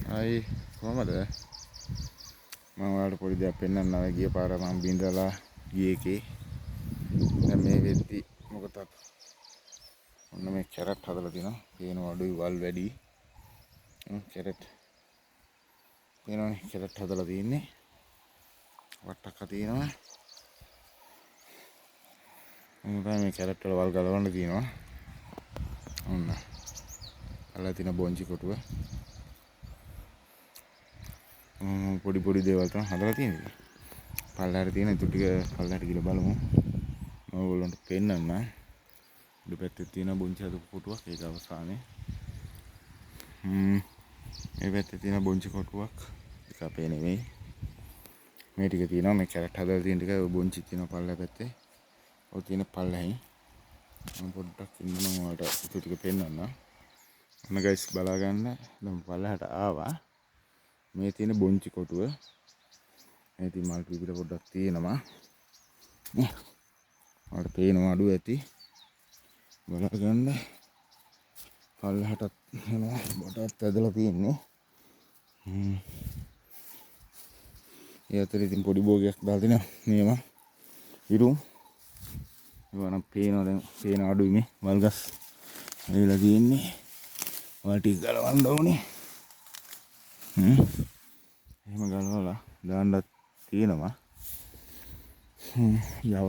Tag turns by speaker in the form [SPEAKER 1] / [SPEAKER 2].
[SPEAKER 1] අයි කොහමද? මම ඔයාලට පොඩි දෙයක් පෙන්නන්න ආවා. ගිය පාර මම බින්දලා ගියේ එකේ. දැන් මේ වෙද්දි මොකද ඔන්න මේ කැරට් හදලා තිනවා. පේනවා අඩුයි වල් වැඩි. කැරට් පේනවනේ කැරට් හදලා තින්නේ. වට්ටක්ක තියෙනවා. මේ කැරට් වල වල් ගලවන්න තියෙනවා. ඔන්න. අල්ලලා තියෙන බොංචි කොටුව. පොඩි පොඩි දේවල් තමයි හදලා තියෙන්නේ. පල්ලෙහාට තියෙන ඉතුරු ටික පල්ලෙහාට ගිහලා බලමු. මම ඔයගොල්ලන්ට පෙන්නන්න. දෙපැත්තේ තියෙන බොංචි හදපු කොටුවක් ඒක අවසානයේ. මේ පැත්තේ තියෙන බොංචි කොටුවක් ඒක අපේ නෙමෙයි. මේ ටික තියෙනවා මේ කැරට් හදලා තියෙන ටික ඔය බොංචි තියෙන පල්ලෙහා පැත්තේ. ඔය තියෙන පල්ලෙහින් මම පොඩ්ඩක් ඉන්න මම ඔයාලට ඉතුරු ටික පෙන්නන්න. ඔන්න ගයිස් බලා ගන්න. දැන් පල්ලෙහාට ආවා. මේ තියෙන බොංචි කොටුව මේ තියෙන මල් පිපිල පොඩ්ඩක් තියෙනවා. ඔයාලට පේනවා අඩුව ඇති. බලා ගන්න. පල්ලෙහාටත් එනවා බඩත් ඇදලා තියෙන්නේ. ඒ අතර ඉතින් පොඩි බෝගයක් දාලා තිනවා මේවා. ඉරුම්. ඒවා නම් පේනවා දැන් පේන අඩුයි මේ වල්ගස්. ඇවිල්ලා තියෙන්නේ. වල් ටික ගලවන්න ඕනේ. එහෙම ගලවලා දාන්නත් තියෙනවා. යව